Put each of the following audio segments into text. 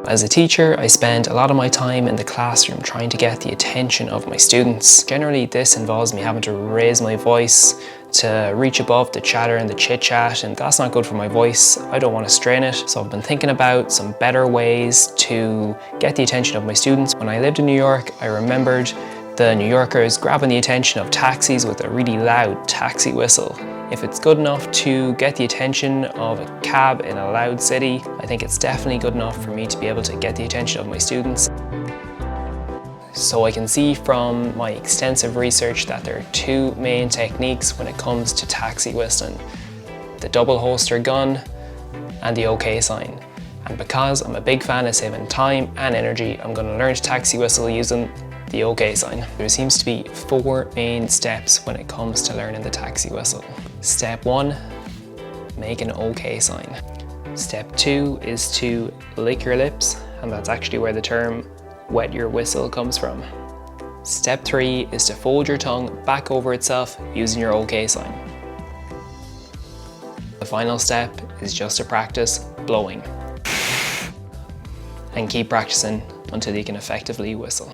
As a teacher, I spend a lot of my time in the classroom trying to get the attention of my students. Generally, this involves me having to raise my voice to reach above the chatter and the chit chat, and that's not good for my voice. I don't want to strain it, so I've been thinking about some better ways to get the attention of my students. When I lived in New York, I remembered the New Yorkers grabbing the attention of taxis with a really loud taxi whistle. If it's good enough to get the attention of a cab in a loud city, I think it's definitely good enough for me to be able to get the attention of my students. So I can see from my extensive research that there are two main techniques when it comes to taxi whistling: the double holster gun and the OK sign. And because I'm a big fan of saving time and energy, I'm going to learn to taxi whistle using the OK sign. There seems to be 4 main steps when it comes to learning the taxi whistle. Step 1, make an OK sign. Step 2 is to lick your lips, and that's actually where the term wet your whistle comes from. Step 3 is to fold your tongue back over itself using your OK sign. The final step is just to practice blowing. And keep practicing until you can effectively whistle.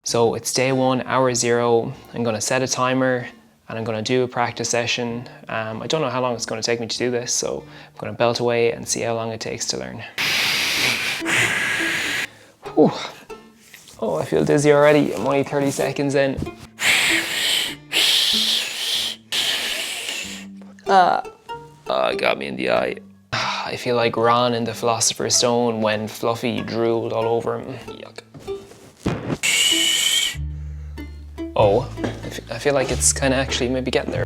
So it's day 1, hour 0. I'm going to set a timer and I'm going to do a practice session. I don't know how long it's going to take me to do this, so I'm going to belt away and see how long it takes to learn. Whew. Oh, I feel dizzy already. I'm only 30 seconds in. Oh, it got me in the eye. I feel like Ron in the Philosopher's Stone when Fluffy drooled all over him. Yuck. Oh, I feel like it's kind of actually maybe getting there.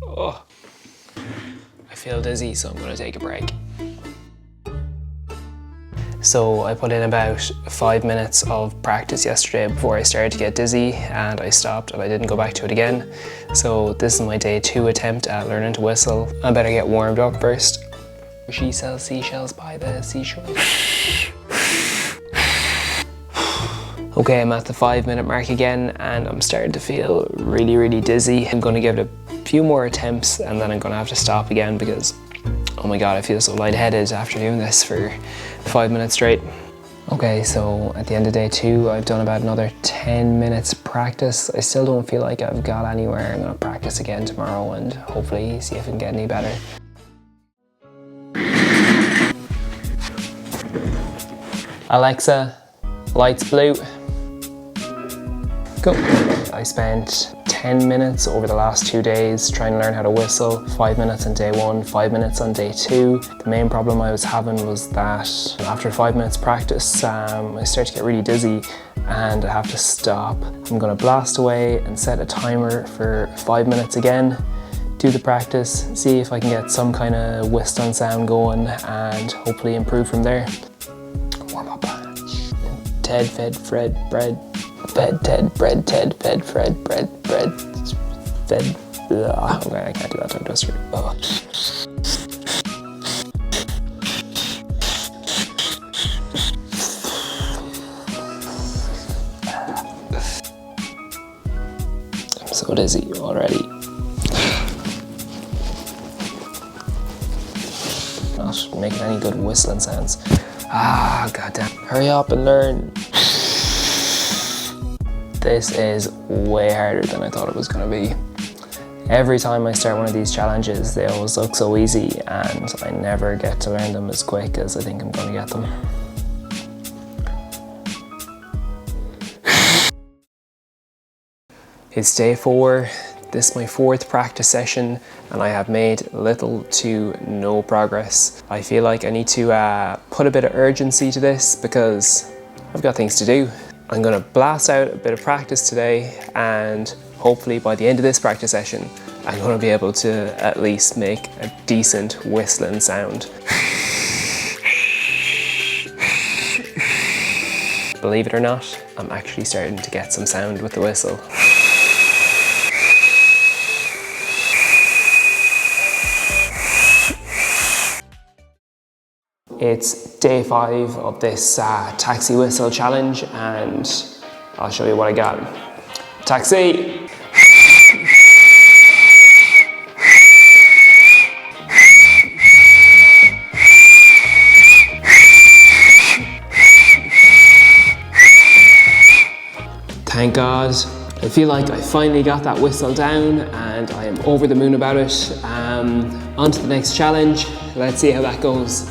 Oh, I feel dizzy, so I'm going to take a break. So I put in about 5 minutes of practice yesterday before I started to get dizzy, and I stopped and I didn't go back to it again. So this is my day 2 attempt at learning to whistle. I better get warmed up first. She sells seashells by the seashore. Okay, I'm at the 5-minute mark again and I'm starting to feel really dizzy. I'm going to give it a few more attempts and then I'm going to have to stop again because, oh my god, I feel so lightheaded after doing this for 5 minutes straight. Okay, so at the end of day 2, I've done about another 10 minutes practice. I still don't feel like I've got anywhere. I'm gonna practice again tomorrow and hopefully see if I can get any better. Alexa, lights blue. Go. I spent 10 minutes over the last 2 days trying to learn how to whistle. 5 minutes on day 1, 5 minutes on day 2. The main problem I was having was that after 5 minutes practice, I start to get really dizzy and I have to stop. I'm gonna blast away and set a timer for 5 minutes again, do the practice, see if I can get some kind of whistling sound going and hopefully improve from there. Warm up. Ted, fed, Fred, bread. Fed, Ted, bread, Ted, fed, Fred, bread, fed. Ugh, okay, I can't do that tongue twister. Oh. I'm so dizzy already. Not making any good whistling sounds. Ah, goddamn. Hurry up and learn. This is way harder than I thought it was going to be. Every time I start one of these challenges, they always look so easy and I never get to learn them as quick as I think I'm going to get them. It's day 4. This is my 4th practice session and I have made little to no progress. I feel like I need to put a bit of urgency to this because I've got things to do. I'm going to blast out a bit of practice today and hopefully by the end of this practice session I'm going to be able to at least make a decent whistling sound. Believe it or not, I'm actually starting to get some sound with the whistle. it's day 5 of this taxi whistle challenge, and I'll show you what I got. Taxi! Thank God. I feel like I finally got that whistle down and I am over the moon about it. On to the next challenge. Let's see how that goes.